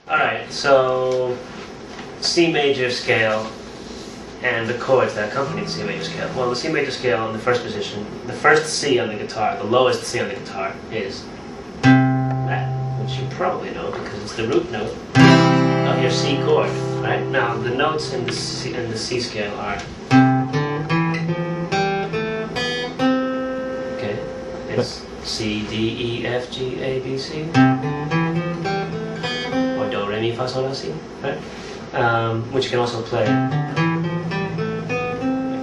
Alright, so C major scale and the chords that accompany the C major scale. Well, the C major scale in the first position, the first C on the guitar, the lowest C on the guitar is that, which you probably know because it's the root note of your C chord. Right? Now, the notes in the C scale are, okay, it's C, D, E, F, G, A, B, C, or Do, Re, Mi, Fa, Sol, La, Si, right? Which you can also play like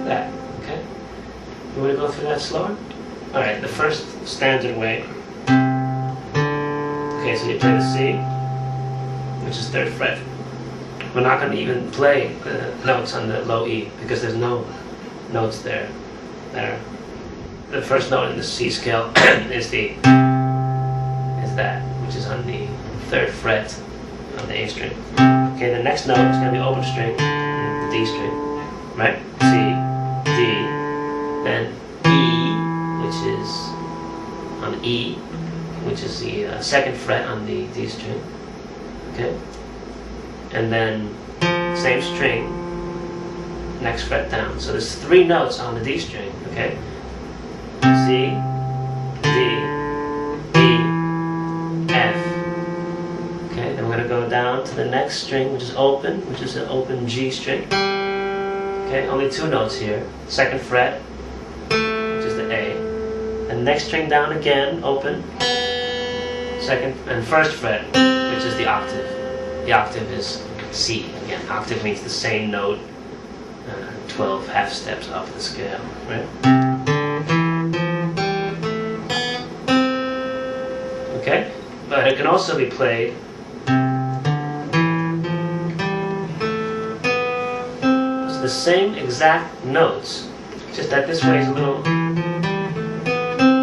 that, okay? You want to go through that slower? Alright, the first standard way. Okay, so you play the C, which is 3rd fret. We're not going to even play the notes on the low E because there's no notes there. The first note in the C scale is that, which is on the 3rd fret of the A string. Okay, the next note is going to be open string, the D string, right? C, D, then E, which is on E, which is the 2nd fret on the D string. Okay. And then same string, next fret down. So there's 3 notes on the D string, okay? C, D, E, F. Okay, then we're going to go down to the next string, which is open, which is an open G string. Okay, only 2 notes here. 2nd fret, which is the A. And next string down again, open. 2nd and 1st fret, which is the octave. The octave is C. Again, octave means the same note, 12 half steps up the scale, right? Okay, but it can also be played it's the same exact notes, just that this way is a little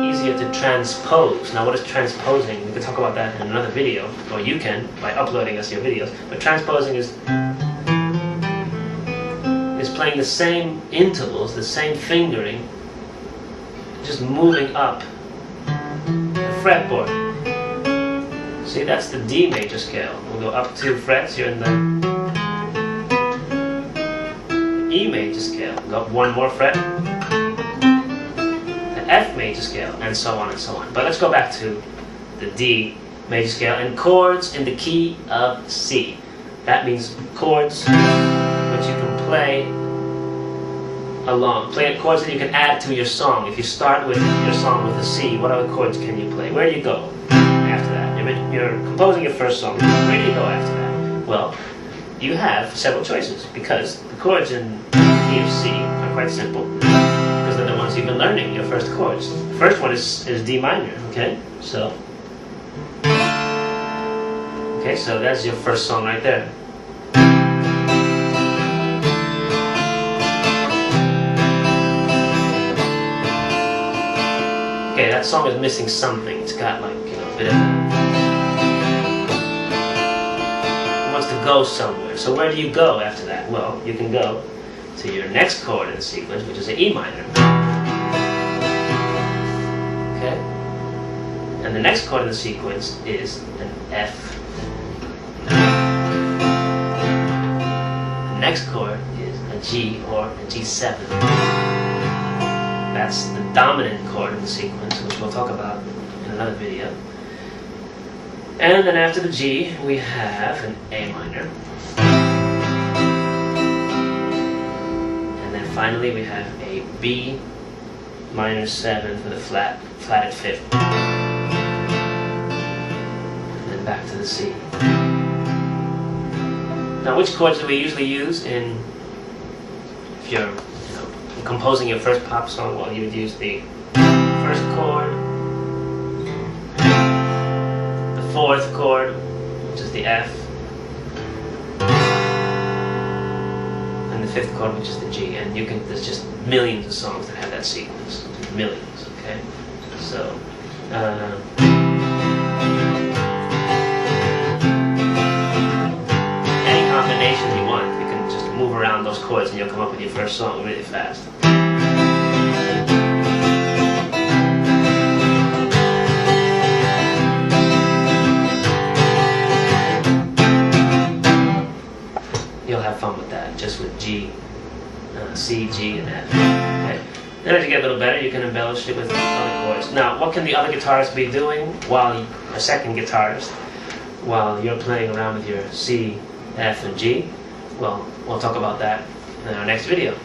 easier to transpose. Now, what is transposing? We can talk about that in another video, or you can by uploading us your videos. But transposing is playing the same intervals, the same fingering, just moving up the fretboard. See, that's the D major scale. We'll go up 2 frets. You're in the E major scale. Go up 1 more fret. F major scale, and so on and so on. But let's go back to the D major scale and chords in the key of C. That means chords which you can play along. Play chords that you can add to your song. If you start with your song with a C, what other chords can you play? Where do you go after that? You're composing your first song. Where do you go after that? Well, you have several choices because the chords in the key of C are quite simple. They're the ones you've been learning, your first chords. The first one is D minor, okay? So that's your first song right there. Okay, that song is missing something. It's got like, a bit of it wants to go somewhere. So where do you go after that? Well, you can go to your next chord in the sequence, which is an E minor. Okay? And the next chord in the sequence is an F. The next chord is a G or a G7. That's the dominant chord in the sequence, which we'll talk about in another video. And then after the G, we have an A minor. Finally, we have a B minor 7 for the flatted 5th. And then back to the C. Now, which chords do we usually use if you're composing your first pop song? Well, you would use the 1st chord, the 4th chord, which is the F, and the 5th chord, which is the G. And there's just millions of songs that have that sequence. Millions, okay? So, any combination you want, you can just move around those chords and you'll come up with your first song really fast. have fun with that, just with G, C, G, and F. Okay. Then as you get a little better, you can embellish it with other chords. Now, what can the other guitarist be doing while, a second guitarist, while you're playing around with your C, F, and G? Well, we'll talk about that in our next video.